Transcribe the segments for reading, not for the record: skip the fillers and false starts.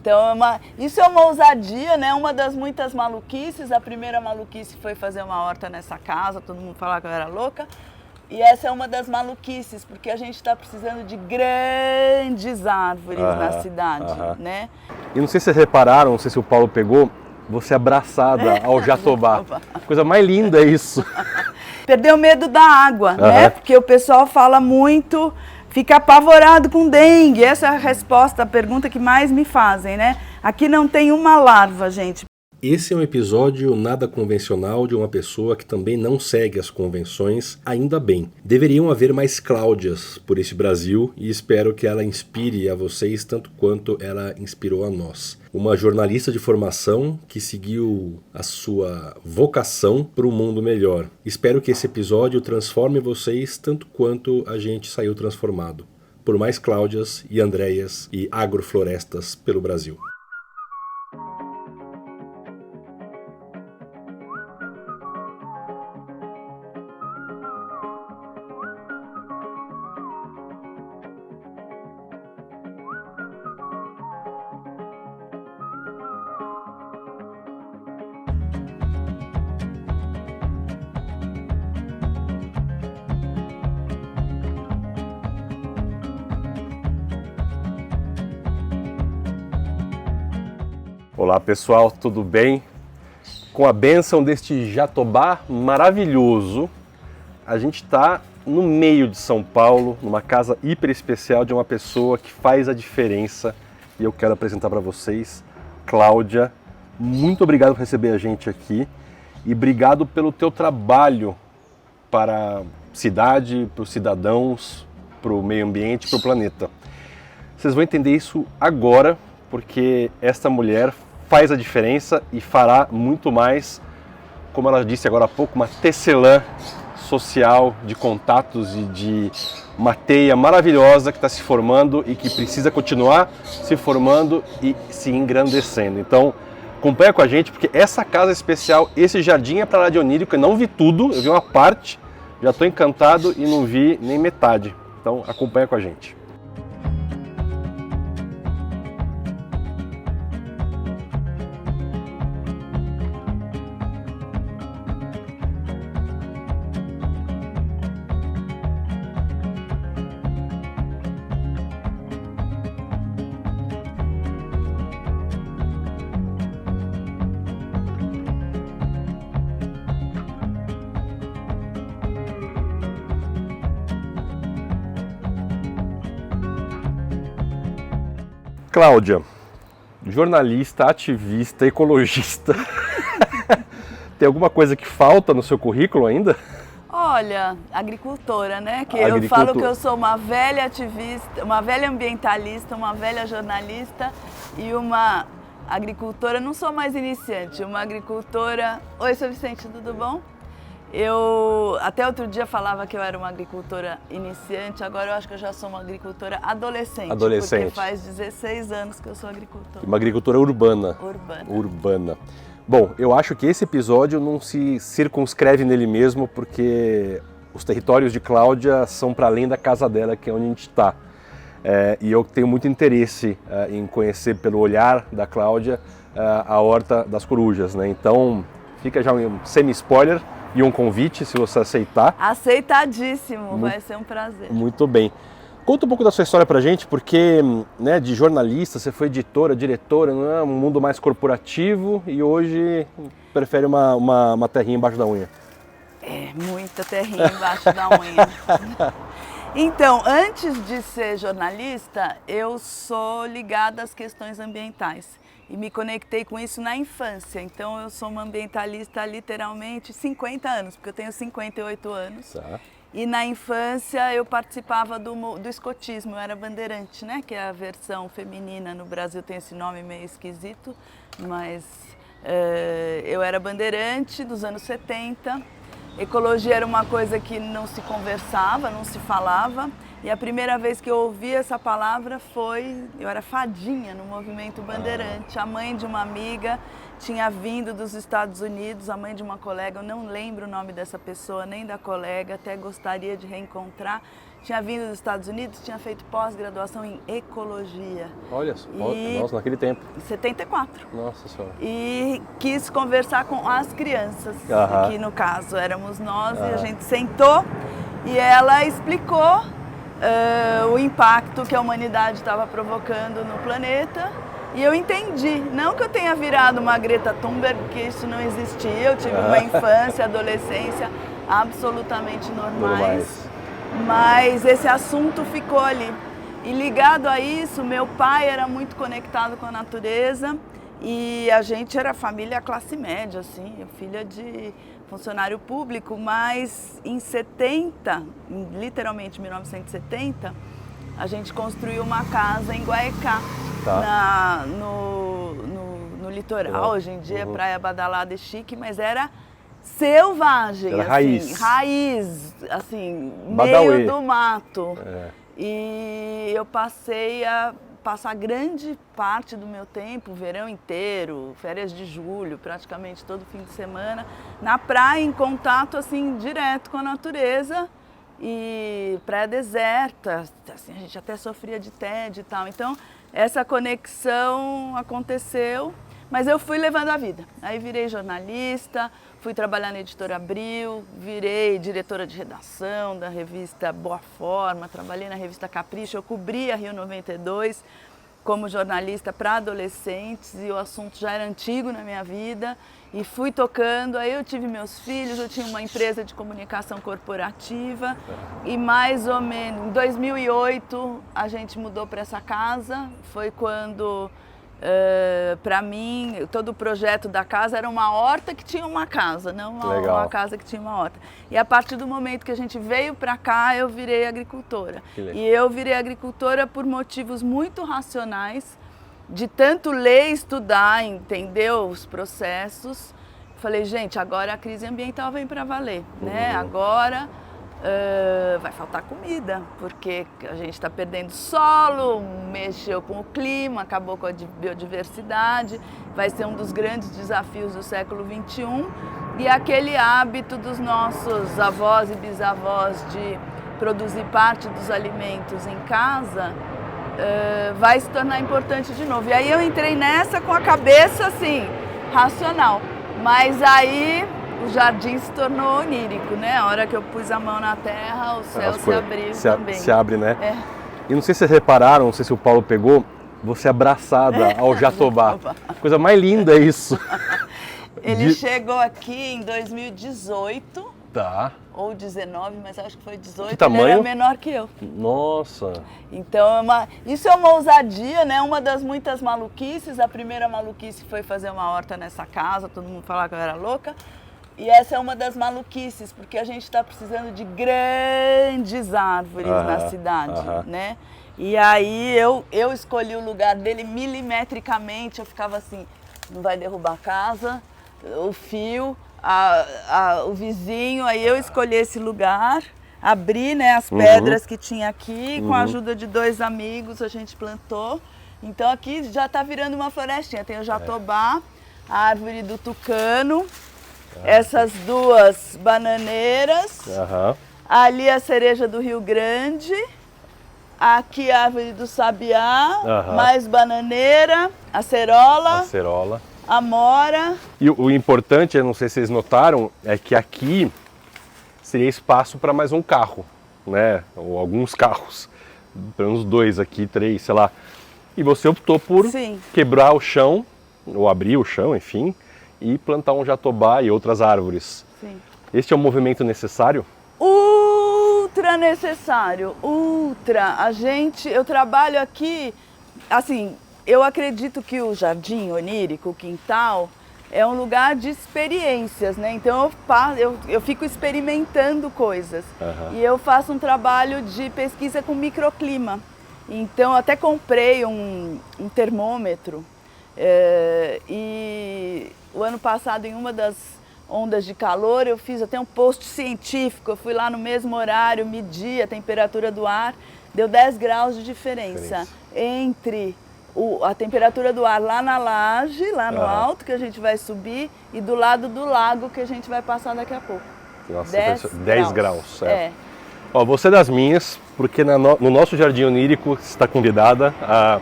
Então, isso é uma ousadia, né? Uma das muitas maluquices. A primeira maluquice foi fazer uma horta nessa casa, todo mundo falava que eu era louca. E essa é uma das maluquices, porque a gente está precisando de grandes árvores na cidade, né? E não sei se vocês repararam, não sei se o Paulo pegou, você abraçada ao jatobá. Coisa mais linda é isso. Perdeu medo da água, né? Porque o pessoal fala muito, fica apavorado com dengue. Essa é a resposta, a pergunta que mais me fazem, né? Aqui não tem uma larva, gente. Esse é um episódio nada convencional de uma pessoa que também não segue as convenções, ainda bem. Deveriam haver mais Cláudias por esse Brasil e espero que ela inspire a vocês tanto quanto ela inspirou a nós. Uma jornalista de formação que seguiu a sua vocação para um mundo melhor. Espero que esse episódio transforme vocês tanto quanto a gente saiu transformado. Por mais Cláudias e Andréias e agroflorestas pelo Brasil. Olá pessoal, tudo bem? Com a bênção deste jatobá maravilhoso, a gente está no meio de São Paulo, numa casa hiper especial de uma pessoa que faz a diferença e eu quero apresentar para vocês, Cláudia. Muito obrigado por receber a gente aqui e obrigado pelo teu trabalho para a cidade, para os cidadãos, para o meio ambiente, para o planeta. Vocês vão entender isso agora, porque esta mulher faz a diferença e fará muito mais, como ela disse agora há pouco, uma tecelã social de contatos e de uma teia maravilhosa que está se formando e que precisa continuar se formando e se engrandecendo. Então, acompanha com a gente, porque essa casa especial, esse jardim é para lá de onírico, eu não vi tudo, eu vi uma parte, já estou encantado e não vi nem metade. Então, acompanha com a gente. Cláudia, jornalista, ativista, ecologista, tem alguma coisa que falta no seu currículo ainda? Olha, agricultora, né? Que eu falo que eu sou uma velha ativista, uma velha ambientalista, uma velha jornalista e uma agricultora, não sou mais iniciante, uma agricultora... Oi, sou Vicente, tudo bom? Eu até outro dia falava que eu era uma agricultora iniciante, agora eu acho que eu já sou uma agricultora adolescente. Porque faz 16 anos que eu sou agricultora. Uma agricultora urbana. Urbana. Bom, eu acho que esse episódio não se circunscreve nele mesmo, porque os territórios de Cláudia são para além da casa dela, que é onde a gente está. E eu tenho muito interesse em conhecer pelo olhar da Cláudia a Horta das Corujas, né? Então fica já um semi-spoiler e um convite, se você aceitar. Aceitadíssimo, vai ser um prazer. Muito bem. Conta um pouco da sua história pra gente, porque né, de jornalista, você foi editora, diretora, não é um mundo mais corporativo e hoje prefere uma terrinha embaixo da unha. É, muita terrinha embaixo da unha. Então, antes de ser jornalista, eu sou ligada às questões ambientais. E me conectei com isso na infância. Então eu sou uma ambientalista há literalmente 50 anos, porque eu tenho 58 anos. Tá. E na infância eu participava do escotismo, eu era bandeirante, né? Que é a versão feminina, no Brasil tem esse nome meio esquisito, mas eu era bandeirante dos anos 70. Ecologia era uma coisa que não se conversava, não se falava. E a primeira vez que eu ouvi essa palavra eu era fadinha no movimento bandeirante. A mãe de uma amiga tinha vindo dos Estados Unidos, a mãe de uma colega, eu não lembro o nome dessa pessoa, nem da colega, até gostaria de reencontrar. tinha vindo dos Estados Unidos, tinha feito pós-graduação em ecologia. Olha só, nossa, naquele tempo. Em 74. Nossa senhora. E quis conversar com as crianças, que no caso éramos nós, e a gente sentou e ela explicou o impacto que a humanidade estava provocando no planeta. E eu entendi, não que eu tenha virado uma Greta Thunberg, porque isso não existia, eu tive uma infância, adolescência absolutamente normais, mas esse assunto ficou ali. E ligado a isso, meu pai era muito conectado com a natureza e a gente era família classe média, assim, filha de funcionário público, mas em 70, literalmente 1970, a gente construiu uma casa em Guaecá, no litoral. Hoje em dia é praia badalada e chique, mas era selvagem, era assim, raiz, assim, meio do mato. E eu passei a passar grande parte do meu tempo, o verão inteiro, férias de julho, praticamente todo fim de semana, na praia, em contato assim direto com a natureza. E praia deserta, assim, a gente até sofria de tédio e tal. Então, essa conexão aconteceu, mas eu fui levando a vida. Aí virei jornalista, fui trabalhar na Editora Abril, virei diretora de redação da revista Boa Forma, trabalhei na revista Capricho, eu cobria Rio 92 como jornalista para adolescentes e o assunto já era antigo na minha vida. E fui tocando, aí eu tive meus filhos, eu tinha uma empresa de comunicação corporativa e mais ou menos em 2008 a gente mudou para essa casa. Foi quando, para mim, todo o projeto da casa era uma horta que tinha uma casa, não uma casa que tinha uma horta. E a partir do momento que a gente veio para cá, eu virei agricultora. E eu virei agricultora por motivos muito racionais, de tanto ler, estudar, entender os processos. Falei, gente, agora a crise ambiental vem para valer, né? Agora vai faltar comida, porque a gente está perdendo solo, mexeu com o clima, acabou com a biodiversidade, vai ser um dos grandes desafios do século XXI. E aquele hábito dos nossos avós e bisavós de produzir parte dos alimentos em casa vai se tornar importante de novo. E aí eu entrei nessa com a cabeça assim, racional. Mas aí o jardim se tornou onírico, né? A hora que eu pus a mão na terra, o céu se abriu também. Se abre, né? E não sei se vocês repararam, não sei se o Paulo pegou, você abraçada ao jatobá. Coisa mais linda é isso. Ele chegou aqui em 2018. Tá. Ou 19, mas acho que foi 18, que tamanho? Ele era menor que eu. Nossa! Então, isso é uma ousadia, né? Uma das muitas maluquices. A primeira maluquice foi fazer uma horta nessa casa, todo mundo falava que eu era louca. E essa é uma das maluquices, porque a gente está precisando de grandes árvores na cidade, né? E aí eu escolhi o lugar dele milimetricamente, eu ficava assim, não vai derrubar a casa, o fio... o vizinho, aí eu escolhi esse lugar, abri, né, as pedras que tinha aqui, com a ajuda de 2 amigos a gente plantou. Então aqui já está virando uma florestinha, tem o jatobá, a árvore do tucano, essas 2 bananeiras, ali a cereja do Rio Grande, aqui a árvore do sabiá, mais bananeira, acerola. Amora. E o importante, eu não sei se vocês notaram, é que aqui seria espaço para mais um carro, né? Ou alguns carros, pelo menos 2 aqui, 3, sei lá. E você optou por quebrar o chão, ou abrir o chão, enfim, e plantar um jatobá e outras árvores. Sim. Este é um movimento necessário? Ultra necessário, ultra. Eu trabalho aqui, assim... Eu acredito que o jardim onírico, o quintal, é um lugar de experiências, né? Então eu fico experimentando coisas. E eu faço um trabalho de pesquisa com microclima. Então eu até comprei um termômetro e o ano passado, em uma das ondas de calor, eu fiz até um post científico. Eu fui lá no mesmo horário, medi a temperatura do ar, deu 10 graus de diferença entre... a temperatura do ar lá na laje, lá no alto, que a gente vai subir, e do lado do lago, que a gente vai passar daqui a pouco. Nossa, 10 graus, certo. Ó, você das minhas, porque no nosso jardim onírico você está convidada. A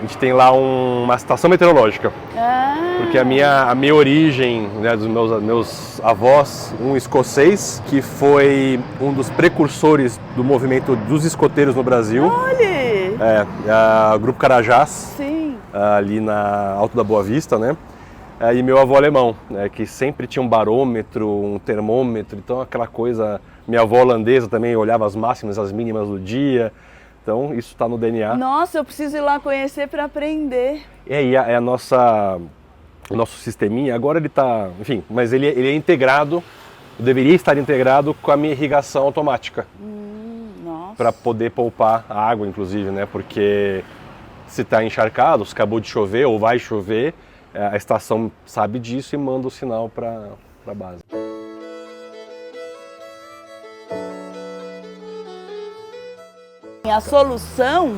gente tem lá uma estação meteorológica. Porque a minha origem, né, dos meus avós, um escocês que foi um dos precursores do movimento dos escoteiros no Brasil. Olha! O Grupo Carajás. Sim. Ali na Alto da Boa Vista, né? E meu avô alemão, né, que sempre tinha um barômetro, um termômetro, então aquela coisa. Minha avó holandesa também olhava as máximas, as mínimas do dia. Então isso está no DNA. Nossa, eu preciso ir lá conhecer para aprender. É o nosso sisteminha. Agora ele está, enfim, mas ele é integrado, deveria estar integrado com a minha irrigação automática. Para poder poupar a água, inclusive, né? Porque se está encharcado, se acabou de chover ou vai chover, a estação sabe disso e manda o sinal para a base. A solução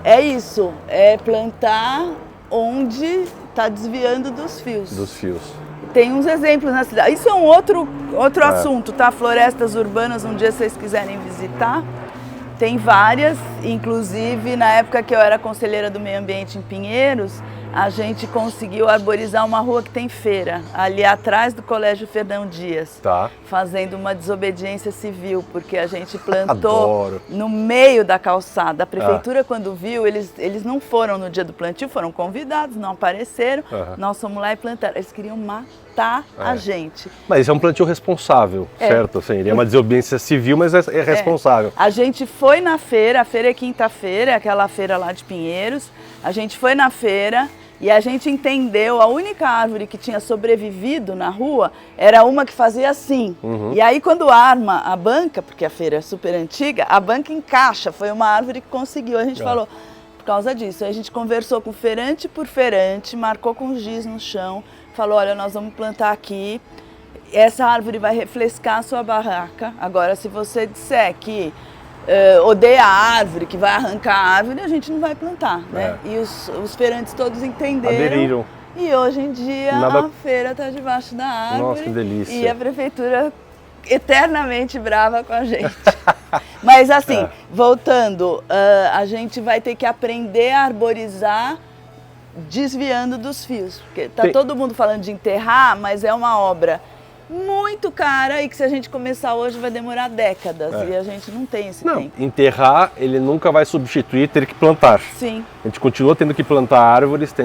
é isso, é plantar onde está desviando dos fios. Tem uns exemplos na cidade. Isso é um outro assunto, tá? Florestas urbanas, um dia vocês quiserem visitar. Tem várias, inclusive na época que eu era conselheira do meio ambiente em Pinheiros, a gente conseguiu arborizar uma rua que tem feira, ali atrás do Colégio Fernão Dias, fazendo uma desobediência civil, porque a gente plantou no meio da calçada. A prefeitura, quando viu, eles não foram no dia do plantio, foram convidados, não apareceram, nós fomos lá e plantaram. Eles queriam matar a gente. Mas é um plantio responsável, certo? Assim, ele é uma desobediência civil, mas é responsável. A gente foi na feira, a feira é quinta-feira, aquela feira lá de Pinheiros, a gente foi na feira e a gente entendeu, a única árvore que tinha sobrevivido na rua era uma que fazia assim. E aí quando arma a banca, porque a feira é super antiga, a banca encaixa, foi uma árvore que conseguiu, a gente falou, por causa disso. Aí a gente conversou com feirante por feirante, marcou com giz no chão, falou, olha, nós vamos plantar aqui, essa árvore vai refrescar a sua barraca. Agora, se você disser que odeia a árvore, que vai arrancar a árvore, a gente não vai plantar, né? E os feirantes todos entenderam. Aderiram. E hoje em dia a feira está debaixo da árvore. Nossa, que delícia. E a prefeitura eternamente brava com a gente. Mas assim, voltando, a gente vai ter que aprender a arborizar desviando dos fios. Porque tá todo mundo falando de enterrar, mas é uma obra muito cara e que se a gente começar hoje vai demorar décadas e a gente não tem esse tempo. Enterrar ele nunca vai substituir ter que plantar. Sim. A gente continua tendo que plantar árvores,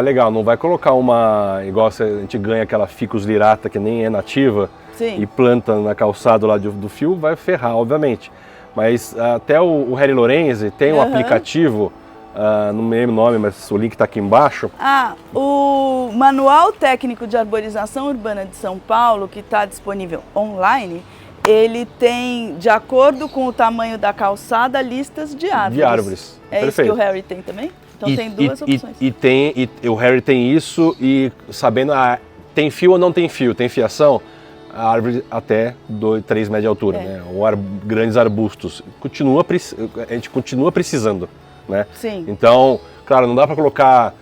legal, não vai colocar uma, igual a gente ganha aquela ficus lirata que nem é nativa e planta na calçada lá do fio, vai ferrar, obviamente. Mas até o Harry Lorenzi tem um aplicativo, não me lembro o nome, mas o link está aqui embaixo. O Manual Técnico de Arborização Urbana de São Paulo, que está disponível online, ele tem, de acordo com o tamanho da calçada, listas de árvores. É Perfeito. Isso que o Harry tem também? Então tem duas opções. O Harry tem isso e sabendo, tem fio ou não tem fio, tem fiação, a árvore até 3 metros de altura, né? Ou grandes arbustos. A gente continua precisando. Né? Sim. Então, claro, não dá para colocar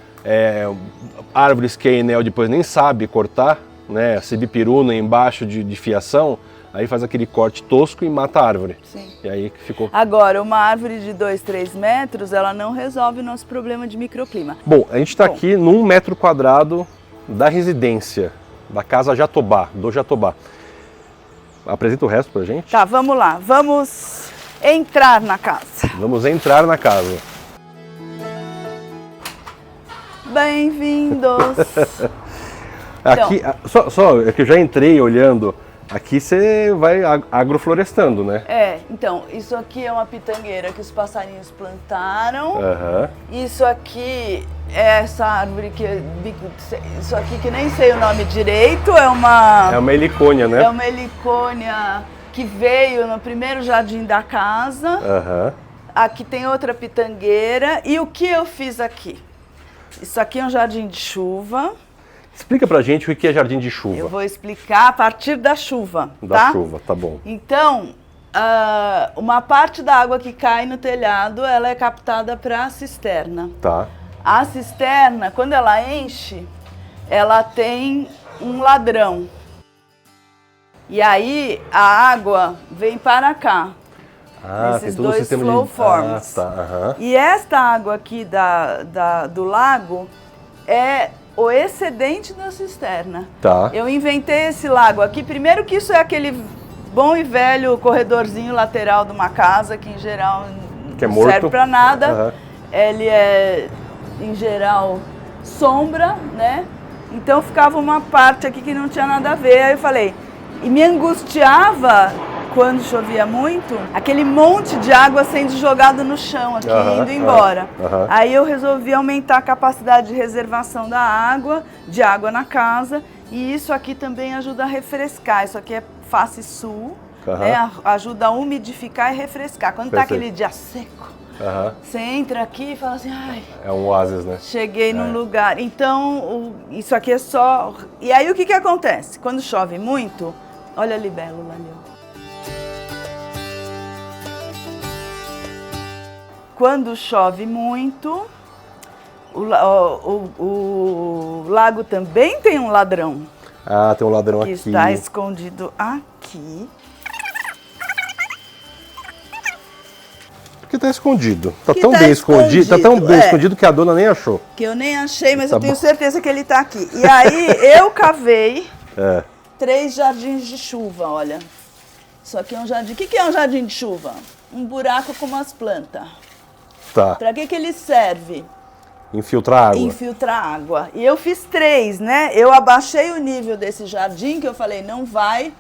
árvores que a Enel depois nem sabe cortar, né? Sibipiruna embaixo de fiação, aí faz aquele corte tosco e mata a árvore. Sim. E aí ficou. Agora, uma árvore de 2, 3 metros, ela não resolve o nosso problema de microclima. Bom, a gente está aqui num metro quadrado da residência, da casa Jatobá, do Jatobá. Apresenta o resto pra gente. Tá, vamos lá. Vamos entrar na casa. Vamos entrar na casa. Bem-vindos! Aqui, só é que eu já entrei olhando, aqui você vai agroflorestando, né? Então, isso aqui é uma pitangueira que os passarinhos plantaram. Isso aqui é essa árvore isso aqui que nem sei o nome direito, é uma helicônia, né? É uma helicônia que veio no primeiro jardim da casa. Aqui tem outra pitangueira. E o que eu fiz aqui? Isso aqui é um jardim de chuva. Explica pra gente o que é jardim de chuva. Eu vou explicar a partir da chuva, Da chuva, tá bom. Então, uma parte da água que cai no telhado, ela é captada para a cisterna. Tá. A cisterna, quando ela enche, ela tem um ladrão. E aí a água vem para cá. Tem Esses todo o dois sistema flow de... forms. tá, aham. E esta água aqui do lago é o excedente da cisterna. Tá. Eu inventei esse lago aqui, primeiro que isso é aquele bom e velho corredorzinho lateral de uma casa, que em geral Que é não morto. serve para nada. Aham. Ele é, em geral, sombra, né? Então ficava uma parte aqui que não tinha nada a ver. Aí eu falei, e me angustiava quando chovia muito, aquele monte de água sendo jogado no chão aqui, indo embora. Aí eu resolvi aumentar a capacidade de reservação da água, de água na casa, e isso aqui também ajuda a refrescar. Isso aqui é face sul, né? Ajuda a umidificar e refrescar. Quando tá aquele dia seco, você entra aqui e fala assim, ai... É um oásis, né? Cheguei num lugar. Então, isso aqui é só... E aí o que acontece? Quando chove muito, olha a libélula ali, ó. Quando chove muito, o lago também tem um ladrão. Tem um ladrão que aqui. Que está escondido aqui. Porque tá escondido. Tá Que tão tá bem escondido. Tá tão bem é. escondido que a dona nem achou. Que eu nem achei, mas Tá eu tenho bom. certeza que ele está aqui. E aí eu cavei 3 jardins de chuva, olha. Isso aqui é um jardim. O que é um jardim de chuva? Um buraco com umas plantas. Tá. Para que ele serve? Infiltrar água. Infiltrar água. E eu fiz 3, né? Eu abaixei o nível desse jardim, que eu falei, não vai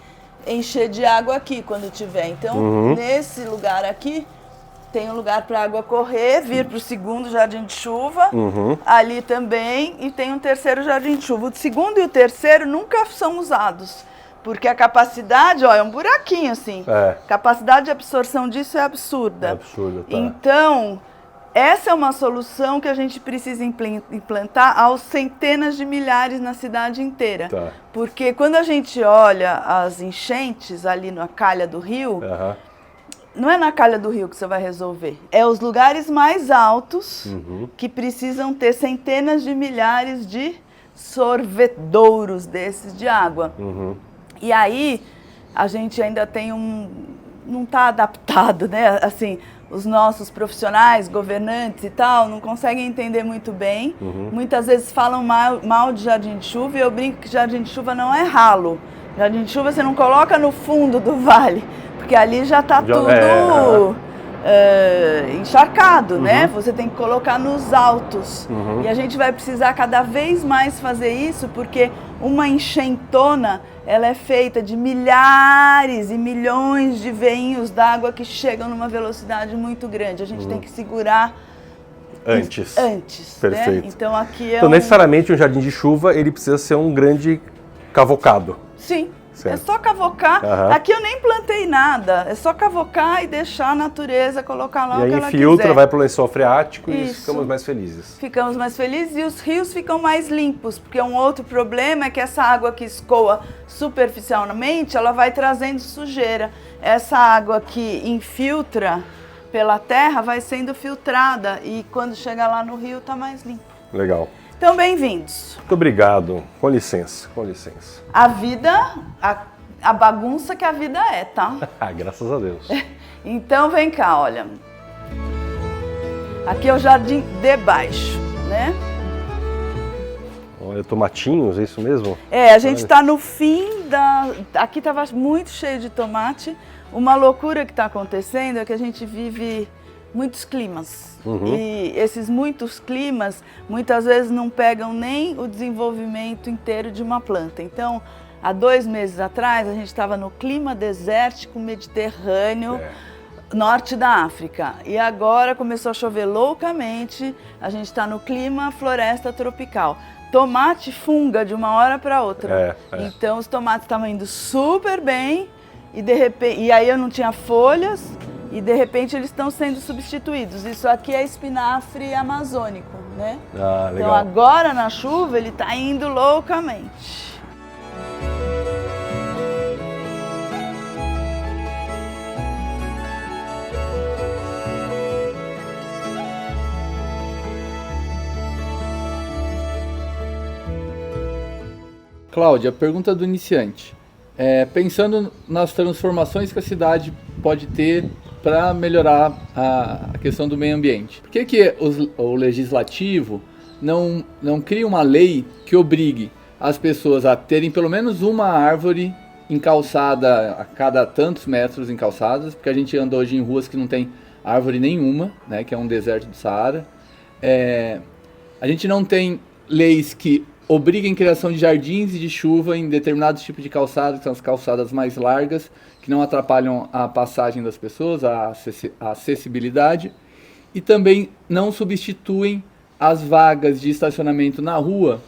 encher de água aqui quando tiver. Então, nesse lugar aqui, tem um lugar para a água correr, vir para o segundo jardim de chuva, ali também, e tem um terceiro jardim de chuva. O segundo e o terceiro nunca são usados, porque a capacidade, ó, é um buraquinho assim. Capacidade de absorção disso é absurda. É absurda, tá. Então, essa é uma solução que a gente precisa implantar aos centenas de milhares na cidade inteira. Tá. Porque quando a gente olha as enchentes ali na calha do rio, não é na calha do rio que você vai resolver. É os lugares mais altos que precisam ter centenas de milhares de sorvedouros desses de água. E aí, a gente ainda tem não está adaptado, né? Assim, os nossos profissionais, governantes e tal, não conseguem entender muito bem. Muitas vezes falam mal de jardim de chuva e eu brinco que jardim de chuva não é ralo. Jardim de chuva você não coloca no fundo do vale, porque ali já está tudo encharcado, né? Você tem que colocar nos altos. E a gente vai precisar cada vez mais fazer isso, porque uma enchentona, ela é feita de milhares e milhões de veinhos d'água que chegam numa velocidade muito grande. A gente tem que segurar antes. Né? Perfeito. Então aqui é Então, necessariamente, um jardim de chuva, ele precisa ser um grande cavocado. Sim. Certo. É só cavocar. Aqui eu nem plantei nada. É só cavocar e deixar a natureza colocar lá o que ela quiser. E aí infiltra, vai para o lençol freático e ficamos mais felizes. Ficamos mais felizes e os rios ficam mais limpos, porque um outro problema é que essa água que escoa superficialmente, ela vai trazendo sujeira. Essa água que infiltra pela terra vai sendo filtrada e quando chega lá no rio está mais limpo. Legal. Então, bem-vindos. Muito obrigado. Com licença, com licença. A vida, a bagunça que a vida é, tá? Graças a Deus. Então, vem cá, olha. Aqui é o jardim de baixo, né? Olha, tomatinhos, é isso mesmo? A gente está no fim da... Aqui estava muito cheio de tomate. Uma loucura que está acontecendo é que a gente vive muitos climas. E esses muitos climas, muitas vezes não pegam nem o desenvolvimento inteiro de uma planta. Então, há 2 meses atrás, a gente estava no clima desértico mediterrâneo, norte da África. E agora começou a chover loucamente, a gente está no clima floresta tropical. Tomate funga de uma hora para outra. Então, os tomates estavam indo super bem e, de repente, e aí eu não tinha folhas. E de repente eles estão sendo substituídos. Isso aqui é espinafre amazônico, né? Legal. Então agora na chuva ele está indo loucamente. Cláudia, pergunta do iniciante. pensando nas transformações que a cidade pode ter para melhorar a questão do meio ambiente. Por que o legislativo não cria uma lei que obrigue as pessoas a terem pelo menos uma árvore em calçada a cada tantos metros em calçadas? Porque a gente anda hoje em ruas que não tem árvore nenhuma, né, que é um deserto do Saara. A gente não tem leis que obriguem a criação de jardins e de chuva em determinados tipos de calçadas, que são as calçadas mais largas, que não atrapalham a passagem das pessoas, a acessibilidade, e também não substituem as vagas de estacionamento na rua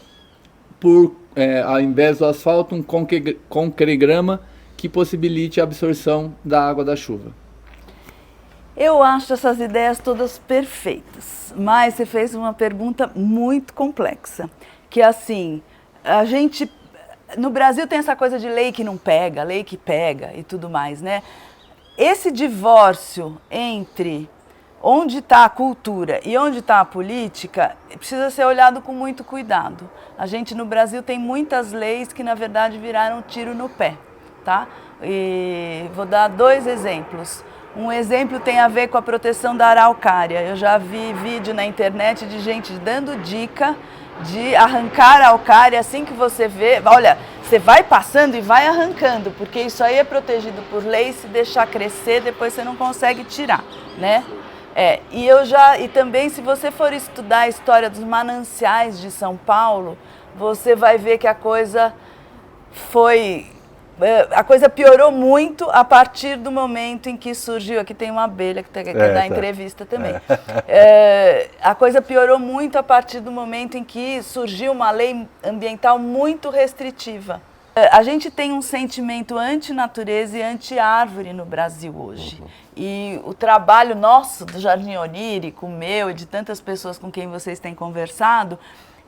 por, ao invés do asfalto, um concregrama que possibilite a absorção da água da chuva. Eu acho essas ideias todas perfeitas, mas você fez uma pergunta muito complexa, que assim, a gente, no Brasil tem essa coisa de lei que não pega, lei que pega e tudo mais, né? Esse divórcio entre onde está a cultura e onde está a política precisa ser olhado com muito cuidado. A gente no Brasil tem muitas leis que na verdade viraram tiro no pé, tá? E vou dar 2 exemplos. Um exemplo tem a ver com a proteção da araucária. Eu já vi vídeo na internet de gente dando dica de arrancar a araucária assim que você vê. Olha, você vai passando e vai arrancando, porque isso aí é protegido por lei, se deixar crescer, depois você não consegue tirar, né? E também se você for estudar a história dos mananciais de São Paulo, você vai ver que a coisa piorou muito a partir do momento em que surgiu. Aqui tem uma abelha que quer dar entrevista também. A coisa piorou muito a partir do momento em que surgiu uma lei ambiental muito restritiva. A gente tem um sentimento anti-natureza e anti-árvore no Brasil hoje. E o trabalho nosso, do Jardim Onírico, meu e de tantas pessoas com quem vocês têm conversado,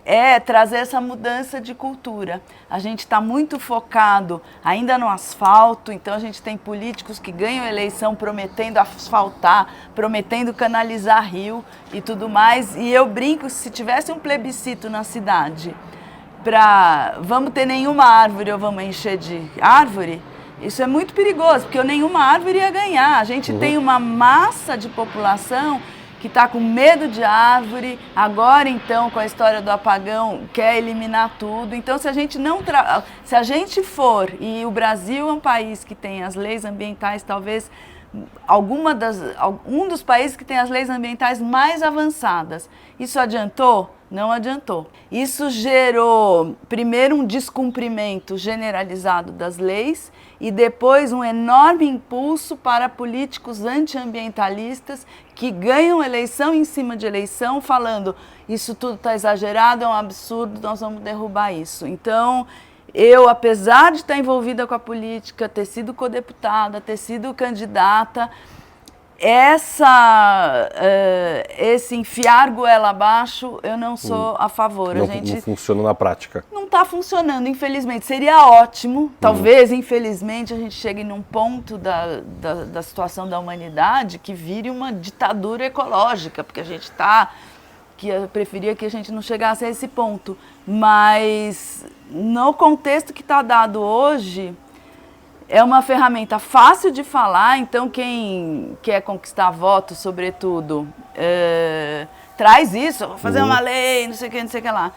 é trazer essa mudança de cultura. A gente está muito focado ainda no asfalto, então a gente tem políticos que ganham eleição prometendo asfaltar, prometendo canalizar rio e tudo mais. E eu brinco, se tivesse um plebiscito na cidade para vamos ter nenhuma árvore ou vamos encher de árvore, isso é muito perigoso, porque nenhuma árvore ia ganhar. A gente tem uma massa de população que está com medo de árvore, agora então com a história do apagão quer eliminar tudo. Então se a gente se a gente for, e o Brasil é um país que tem as leis ambientais, talvez um dos países que tem as leis ambientais mais avançadas, isso adiantou? Não adiantou. Isso gerou, primeiro, um descumprimento generalizado das leis e depois um enorme impulso para políticos antiambientalistas que ganham eleição em cima de eleição falando isso tudo está exagerado, é um absurdo, nós vamos derrubar isso. Então, eu, apesar de estar envolvida com a política, ter sido codeputada, ter sido candidata, esse enfiar goela abaixo, eu não sou a favor. Não funciona na prática. Não está funcionando, infelizmente. Seria ótimo, talvez, infelizmente, a gente chegue num ponto da situação da humanidade que vire uma ditadura ecológica, porque a gente que eu preferia que a gente não chegasse a esse ponto. Mas, no contexto que está dado hoje, é uma ferramenta fácil de falar, então quem quer conquistar votos, sobretudo, traz isso, vou fazer uma lei, não sei o que lá.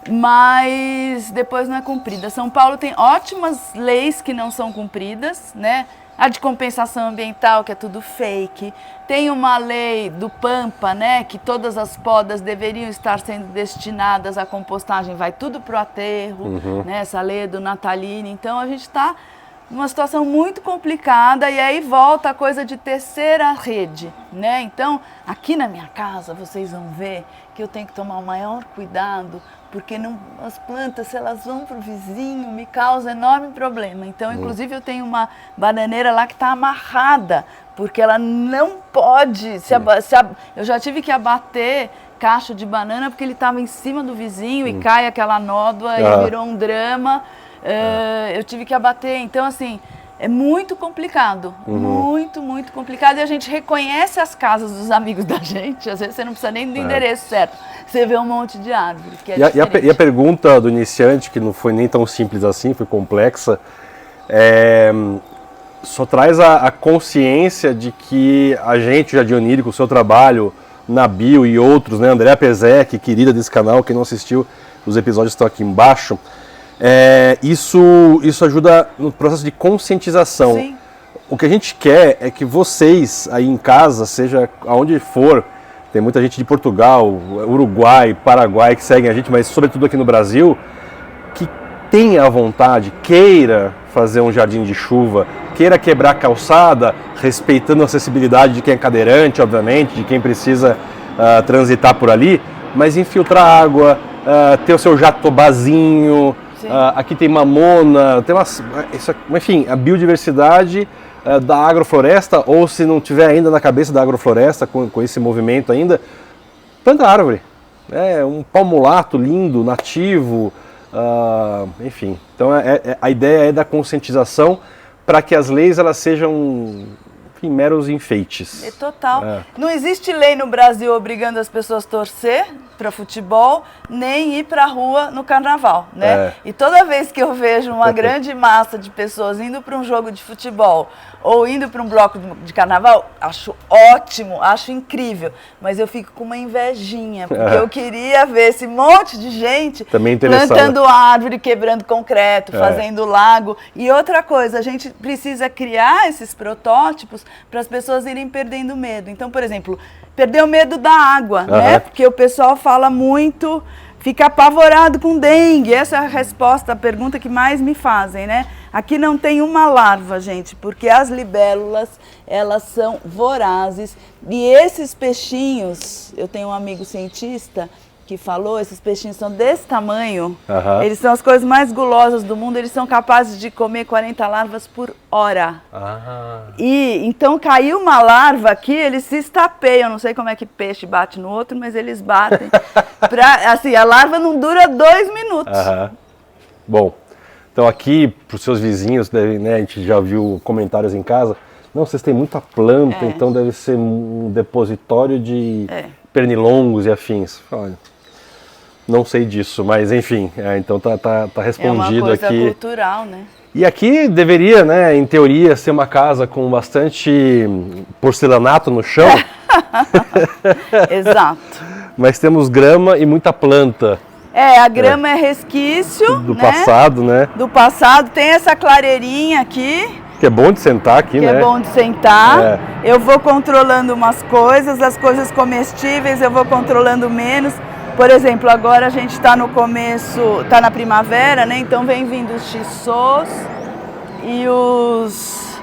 Mas depois não é cumprida. São Paulo tem ótimas leis que não são cumpridas, né? A de compensação ambiental, que é tudo fake. Tem uma lei do Pampa, né? Que todas as podas deveriam estar sendo destinadas à compostagem, vai tudo para o aterro, né? Essa lei do Natalini. Então a gente está uma situação muito complicada e aí volta a coisa de terceira rede, né? Então, aqui na minha casa, vocês vão ver que eu tenho que tomar o maior cuidado, porque as plantas, se elas vão para o vizinho, me causa enorme problema. Então, inclusive, eu tenho uma bananeira lá que está amarrada, porque ela não pode, eu já tive que abater cacho de banana porque ele estava em cima do vizinho e cai aquela nódoa e virou um drama. Eu tive que abater, então assim, é muito complicado, muito complicado, e a gente reconhece as casas dos amigos da gente, às vezes você não precisa nem do endereço certo, você vê um monte de árvore, que é e a pergunta do iniciante, que não foi nem tão simples assim, foi complexa, só traz a consciência de que a gente, o Jardim Onírico, o seu trabalho, Nabil e outros, né, Andréa Pezec, querida desse canal, quem não assistiu, os episódios estão aqui embaixo, isso ajuda no processo de conscientização. Sim. O que a gente quer é que vocês aí em casa, seja aonde for, tem muita gente de Portugal, Uruguai, Paraguai que seguem a gente, mas sobretudo aqui no Brasil, que tenha a vontade, queira fazer um jardim de chuva, queira quebrar a calçada, respeitando a acessibilidade de quem é cadeirante, obviamente, de quem precisa transitar por ali, mas infiltrar água, ter o seu jatobazinho, aqui tem mamona, tem enfim, a biodiversidade da agrofloresta, ou se não tiver ainda na cabeça da agrofloresta, com esse movimento ainda, planta árvore. Um palmolato lindo, nativo, enfim. Então a ideia é da conscientização para que as leis elas sejam, enfim, meros enfeites. Total. Não existe lei no Brasil obrigando as pessoas a torcer para futebol, nem ir para a rua no carnaval, né? E toda vez que eu vejo uma grande massa de pessoas indo para um jogo de futebol ou indo para um bloco de carnaval, acho ótimo, acho incrível, mas eu fico com uma invejinha, porque eu queria ver esse monte de gente plantando árvore, quebrando concreto, fazendo lago. E outra coisa, a gente precisa criar esses protótipos para as pessoas irem perdendo medo. Então, por exemplo, perder o medo da água, né? Porque o pessoal fala muito, fica apavorado com dengue. Essa é a resposta, a pergunta que mais me fazem, né? Aqui não tem uma larva, gente, porque as libélulas, elas são vorazes. E esses peixinhos, eu tenho um amigo cientista que falou, esses peixinhos são desse tamanho, eles são as coisas mais gulosas do mundo, eles são capazes de comer 40 larvas por hora. E então caiu uma larva aqui, eles se estapeiam, não sei como é que peixe bate no outro, mas eles batem. Assim, a larva não dura 2 minutos. Bom, então aqui para os seus vizinhos, né, a gente já viu comentários em casa, não, vocês têm muita planta, então deve ser um depositório de pernilongos e afins. Olha, não sei disso, mas enfim, então tá respondido aqui. É uma coisa cultural, né? E aqui deveria, né, em teoria, ser uma casa com bastante porcelanato no chão. Exato. Mas temos grama e muita planta. A grama é resquício do passado, né? Do passado. Tem essa clareirinha aqui. Que é bom de sentar aqui, né? Que é bom de sentar. Eu vou controlando umas coisas, as coisas comestíveis eu vou controlando menos. Por exemplo, agora a gente está no começo, está na primavera, né? Então vem vindo os xiçôs e os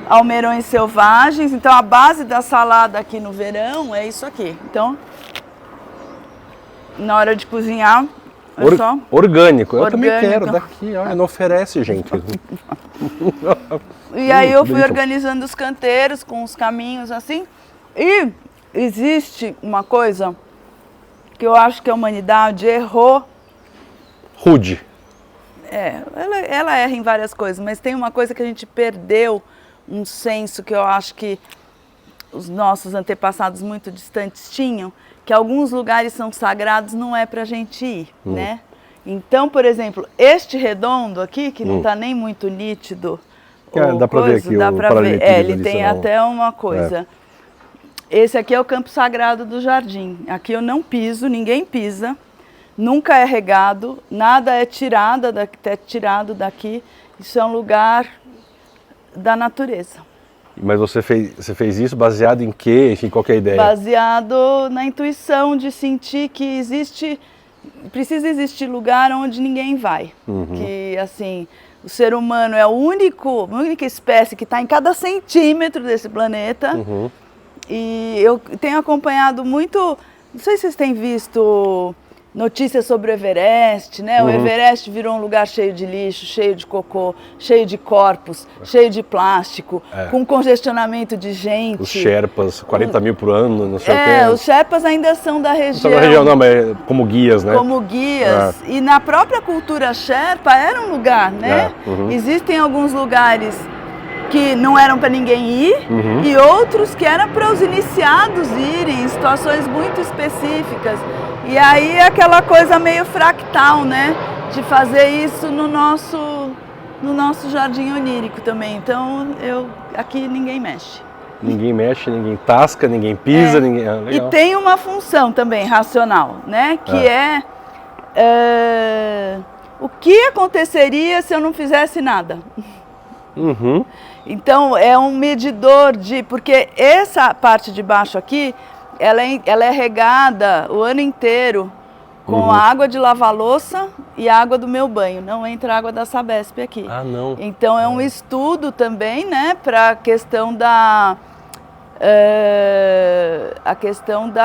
almeirões selvagens. Então a base da salada aqui no verão é isso aqui. Então, na hora de cozinhar, orgânico. Eu também quero daqui, olha, não oferece, gente. E aí eu fui organizando os canteiros com os caminhos assim. E existe uma coisa que eu acho que a humanidade errou. Rude. Ela erra em várias coisas, mas tem uma coisa que a gente perdeu, um senso que eu acho que os nossos antepassados muito distantes tinham, que alguns lugares são sagrados, não é pra gente ir, né? Então, por exemplo, este redondo aqui, que não está nem muito nítido, dá para ver aqui, dá para ver. Ele tem até uma coisa. Esse aqui é o campo sagrado do jardim. Aqui eu não piso, ninguém pisa, nunca é regado, nada é tirado daqui. Isso é um lugar da natureza. Mas você fez isso baseado em quê? Enfim, qual que é a ideia? Baseado na intuição de sentir que precisa existir lugar onde ninguém vai. Que, assim, o ser humano é a única espécie que está em cada centímetro desse planeta. E eu tenho acompanhado muito, não sei se vocês têm visto notícias sobre o Everest, né? O Everest virou um lugar cheio de lixo, cheio de cocô, cheio de corpos, cheio de plástico, com congestionamento de gente. Os Sherpas, 40 mil por ano, não sei o que. Os Sherpas ainda são da região. Não são da região, não, mas como guias, né? Como guias. E na própria cultura Sherpa era um lugar, né? Existem alguns lugares que não eram para ninguém ir e outros que eram para os iniciados irem em situações muito específicas. E aí aquela coisa meio fractal, né? De fazer isso no nosso no nosso jardim onírico também. Então, aqui ninguém mexe. Ninguém mexe, ninguém tasca, ninguém pisa, ninguém... Ah, e legal. tem uma função também racional, né? Que o que aconteceria se eu não fizesse nada? Uhum. Então, é um medidor porque essa parte de baixo aqui, ela é regada o ano inteiro com a água de lavar louça e a água do meu banho. Não entra água da Sabesp aqui. Ah, não. Então, é um estudo também, né, para a questão da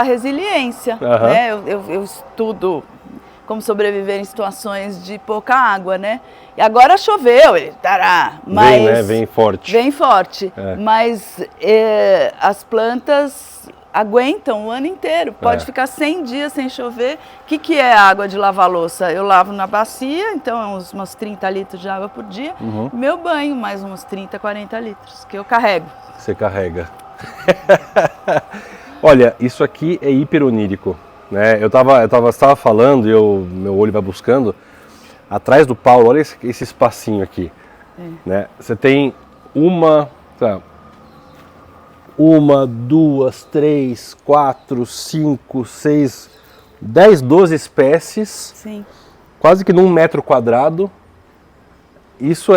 resiliência. Né? Eu estudo como sobreviver em situações de pouca água, né? E agora choveu, mas Vem, né? Vem forte. Vem forte, mas as plantas aguentam o ano inteiro. Pode ficar 100 dias sem chover. O que é água de lavar louça? Eu lavo na bacia, então uns 30 litros de água por dia. Meu banho, mais uns 30, 40 litros, que eu carrego. Você carrega. Olha, isso aqui é hiperonírico, né? Eu estava falando e meu olho vai buscando. Atrás do Paulo, olha esse espacinho aqui. Né? Você tem uma, 2, 3, 4, 5, 6, 10, 12 espécies. Sim. Quase que num metro quadrado. Isso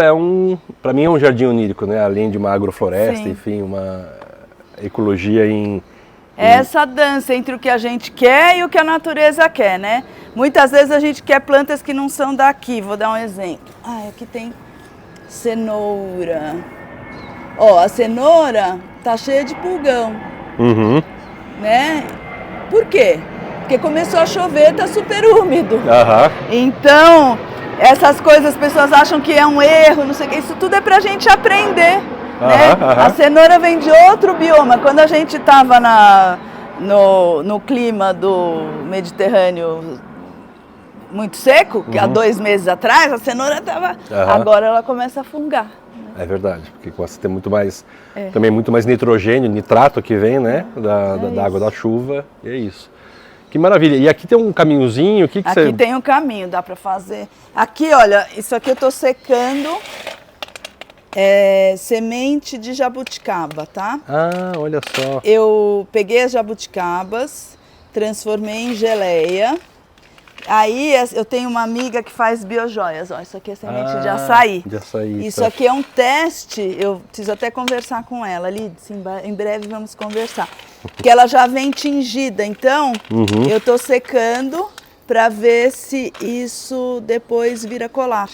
para mim é um jardim onírico, né? Além de uma agrofloresta, Sim. enfim, uma ecologia Essa dança entre o que a gente quer e o que a natureza quer, né? Muitas vezes a gente quer plantas que não são daqui. Vou dar um exemplo. Aqui tem cenoura. Ó, a cenoura tá cheia de pulgão, né? Por quê? Porque começou a chover, tá super úmido. Então, essas coisas as pessoas acham que é um erro, não sei o que. Isso tudo é pra gente aprender. Né? A cenoura vem de outro bioma. Quando a gente estava no clima do Mediterrâneo muito seco, que há 2 meses atrás, a cenoura estava... Agora ela começa a fungar. Né? É verdade, porque você tem também muito mais nitrogênio, nitrato que vem, né? Da água da chuva, e é isso. Que maravilha. E aqui tem um caminhozinho, aqui tem um caminho, dá para fazer. Aqui, olha, isso aqui eu estou secando... semente de jabuticaba, tá? Ah, olha só. Eu peguei as jabuticabas, transformei em geleia. Aí eu tenho uma amiga que faz biojoias. Ó, isso aqui é semente de açaí. De açaí. Isso aqui é um teste, eu preciso até conversar com ela. Lidice, em breve vamos conversar. Porque ela já vem tingida, então eu tô secando para ver se isso depois vira colar.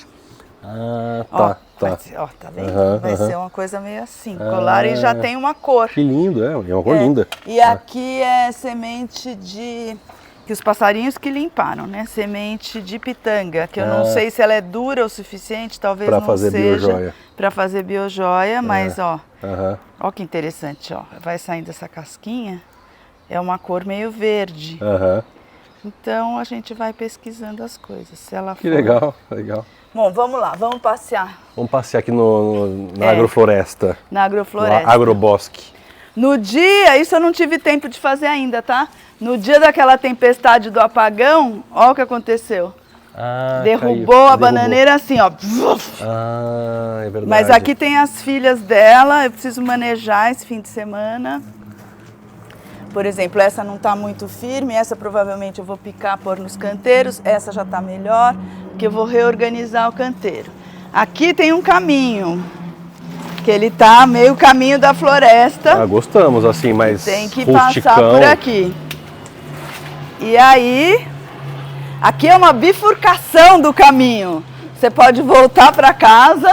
Ah, tá. Tá vendo? Vai ser uma coisa meio assim, colar e já tem uma cor. Que lindo, é uma cor linda. E aqui é semente que os passarinhos que limparam, né? Semente de pitanga, que eu não sei se ela é dura o suficiente, talvez pra não fazer seja biojoia. Para fazer biojoia, mas ó que interessante, ó, vai saindo essa casquinha, é uma cor meio verde. Então a gente vai pesquisando as coisas. Se ela que legal. Bom, vamos lá, vamos passear. Vamos passear aqui na agrofloresta. Na agrofloresta. No agrobosque. No dia, isso eu não tive tempo de fazer ainda, tá? No dia daquela tempestade do apagão, ó o que aconteceu. Derrubou a bananeira assim, ó. É verdade. Mas aqui tem as filhas dela, eu preciso manejar esse fim de semana. Por exemplo, essa não está muito firme, essa provavelmente eu vou picar, pôr nos canteiros, essa já está melhor, que eu vou reorganizar o canteiro. Aqui tem um caminho, que ele está meio caminho da floresta. Gostamos, assim, mas tem que rusticão. passar por aqui. E aí, aqui é uma bifurcação do caminho. Você pode voltar para casa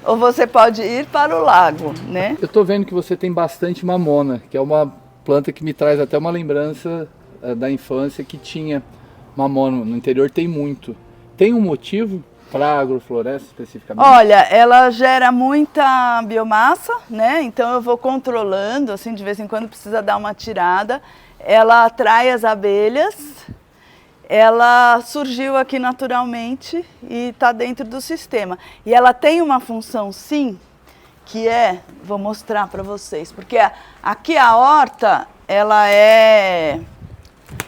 ou você pode ir para o lago, né? Eu estou vendo que você tem bastante mamona, que é uma planta que me traz até uma lembrança da infância que tinha mamona. No interior tem muito. Tem um motivo para a agrofloresta especificamente? Olha, ela gera muita biomassa, né? Então eu vou controlando, assim, de vez em quando precisa dar uma tirada. Ela atrai as abelhas. Ela surgiu aqui naturalmente e está dentro do sistema. E ela tem uma função, sim, que vou mostrar para vocês, porque aqui a horta,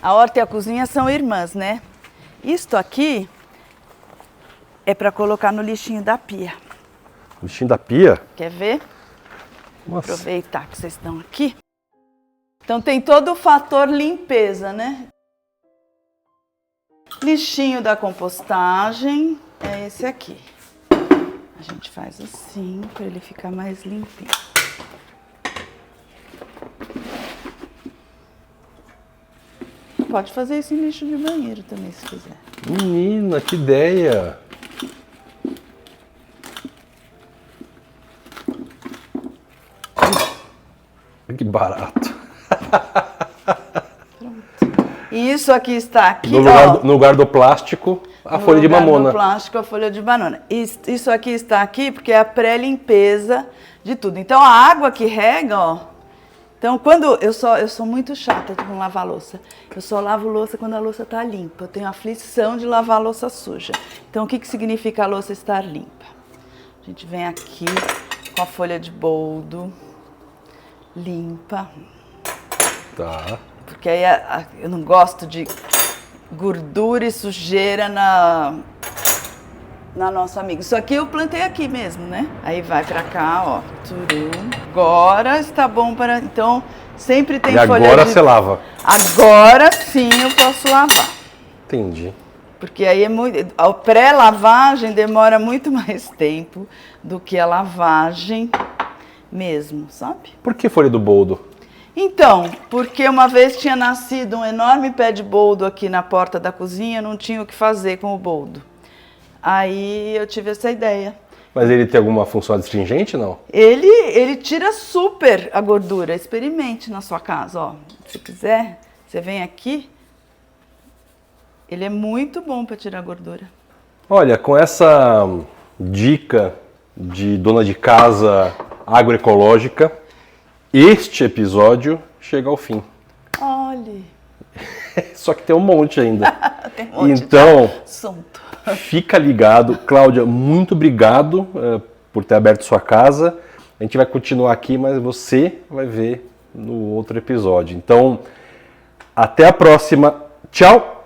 a horta e a cozinha são irmãs, né? Isto aqui é para colocar no lixinho da pia. Bichinho da pia? Quer ver? Nossa. Aproveitar que vocês estão aqui. Então tem todo o fator limpeza, né? Lixinho da compostagem é esse aqui. A gente faz assim para ele ficar mais limpinho. Pode fazer isso em lixo de banheiro também, se quiser. Menina, que ideia! Que barato. E isso aqui está aqui, No lugar do plástico, a folha de mamona. No plástico, a folha de banana. Isso aqui está aqui porque é a pré-limpeza de tudo. Então a água que rega, ó. Então quando eu sou muito chata com lavar louça. Eu só lavo louça quando a louça está limpa. Eu tenho aflição de lavar a louça suja. Então o que significa a louça estar limpa? A gente vem aqui com a folha de boldo, limpa. Tá. Porque aí eu não gosto de gordura e sujeira na nossa amiga. Isso aqui eu plantei aqui mesmo, né? Aí vai pra cá, ó. Turu. Agora está bom para... Então, sempre tem E folha agora de... você lava. Agora sim eu posso lavar. Entendi. Porque aí é muito... A pré-lavagem demora muito mais tempo do que a lavagem mesmo, sabe? Por que folha do boldo? Então, porque uma vez tinha nascido um enorme pé de boldo aqui na porta da cozinha, não tinha o que fazer com o boldo. Aí eu tive essa ideia. Mas ele tem alguma função astringente, não? Ele tira super a gordura. Experimente na sua casa, ó. Se quiser, você vem aqui. Ele é muito bom para tirar gordura. Olha, com essa dica de dona de casa agroecológica, este episódio chega ao fim. Olha. Só que tem um monte ainda. Tem um monte Então, de assunto. fica ligado. Cláudia, muito obrigado por ter aberto sua casa. A gente vai continuar aqui, mas você vai ver no outro episódio. Então, até a próxima. Tchau!